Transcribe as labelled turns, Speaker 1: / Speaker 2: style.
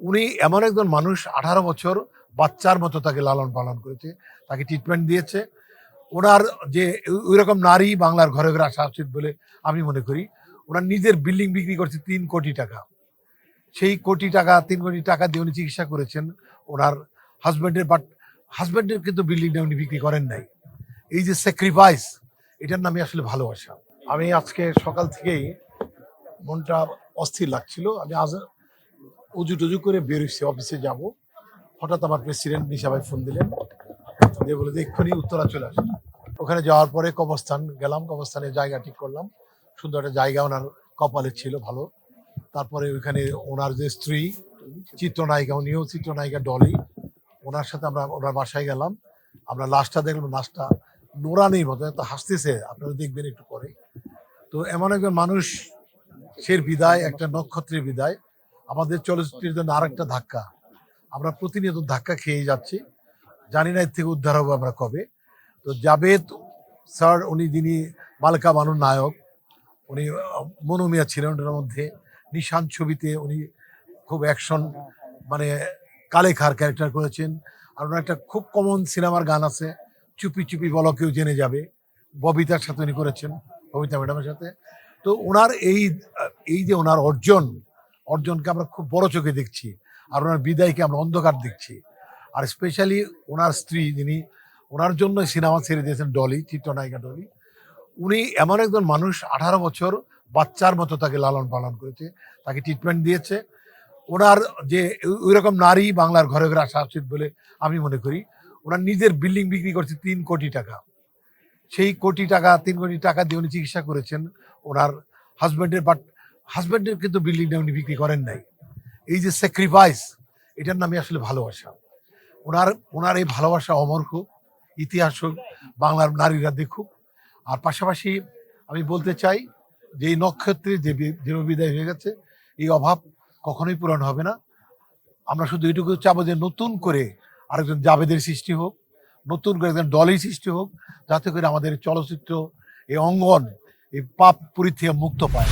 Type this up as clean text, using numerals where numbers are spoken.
Speaker 1: উনি এমন একজন মানুষ 18 বছর বাচ্চার মতো তাকে লালন পালন করেছে, তাকে ট্রিটমেন্ট দিয়েছে। ওনার যে ওইরকম নারী বাংলার ঘরে ঘরে আসা উচিত বলে আমি মনে করি। ওনার নিজের বিল্ডিং বিক্রি করছে 3 কোটি টাকা। সেই কোটি টাকা 3 কোটি টাকা দিয়ে উনি চিকিৎসা করেছেন ওনার হাজব্যান্ডের, বাট হাজব্যান্ডের কিন্তু বিল্ডিংটা উনি বিক্রি করেন নাই। এই যে স্যাক্রিফাইস, এটার নামে আসলে ভালোবাসা। আমি আজকে সকাল থেকেই মনটা অস্থির লাগছিল। আমি আজ উজু টুজু করে বেরোচ্ছি, অফিসে যাব। হঠাৎ আমার প্রেসিডেন্ট নিশা ভাই ফোন দিলেন, দিয়ে বলে যে এক্ষুনি উত্তরা চলে আসে। ওখানে যাওয়ার পরে কবরস্থান গেলাম, কবরস্থানে জায়গা ঠিক করলাম। সুন্দর একটা জায়গা ওনার কপালে ছিল ভালো। তারপরে ওইখানে ওনার যে স্ত্রী চিত্রনায়িকা, উনিও চিত্রনায়িকা ডলি, ওনার সাথে আমরা ওনার বাসায় গেলাম। আমরা লাশটা দেখলাম, লাশটা নোরানির মতো, এত হাসতেছে, আপনারা দেখবেন একটু পরে। তো এমন একজন মানুষ সের বিদায়, একটা নক্ষত্রের বিদায়, আমাদের চলচ্চিত্রের জন্য আরেকটা ধাক্কা। আমরা প্রতিনিয়ত ধাক্কা খেয়ে যাচ্ছি, জানি না এর থেকে উদ্ধার হবো আমরা কবে। তো জাভেদ স্যার, উনি যিনি মালকা বানুর নায়ক, উনি মনু মিয়া ছিলেন ওটার মধ্যে। নিশান ছবিতে উনি খুব অ্যাকশন, মানে কালে খার ক্যারেক্টার করেছেন। আর ওনার একটা খুব কমন সিনেমার গান আছে, চুপি চুপি বলো কেউ জেনে যাবে, ববিতার সাথে উনি করেছেন, ববিতা ম্যাডামের সাথে। তো ওনার এই যে ওনার অর্জনকে আমরা খুব বড় চোখে দেখছি, আর ওনার বিদায়কে আমরা অন্ধকার দেখছি। আর স্পেশালি ওনার স্ত্রী, যিনি ওনার জন্য সিনেমা ছেড়ে দিয়েছেন, ডলি, চিত্রনায়িকা ডলি। উনি এমন একজন মানুষ, 18 বছর বাচ্চার মতো তাকে লালন পালন করেছে, তাকে ট্রিটমেন্ট দিয়েছে। ওনার যে ওইরকম নারী বাংলার ঘরে ঘরে আসা উচিত বলে আমি মনে করি। ওনার নিজের বিল্ডিং বিক্রি করছে 3 কোটি টাকা। সেই কোটি টাকা 3 কোটি টাকা দিয়ে উনি চিকিৎসা করেছেন ওনার হাজব্যান্ডের, বাট হাজব্যান্ডের কিন্তু বিল্ডিংটা উনি বিক্রি করেন নাই। এই যে স্যাক্রিফাইস, এটার নামে আসলে ভালোবাসা। ওনার ওনার এই ভালোবাসা অমর হোক, ইতিহাস হোক, বাংলার নারীরা দেখুক। আর পাশাপাশি আমি বলতে চাই যে এই নক্ষত্রে যে বিদায় হয়ে গেছে, এই অভাব কখনোই পূরণ হবে না। আমরা শুধু এটুকু চাবো যে নতুন করে আরেকজন জাভেদের সৃষ্টি হোক, নতুন করে একজন দলের সৃষ্টি হোক, যাতে করে আমাদের চলচ্চিত্র এই অঙ্গন এই পাপ পরিথিয়ে মুক্ত পায়।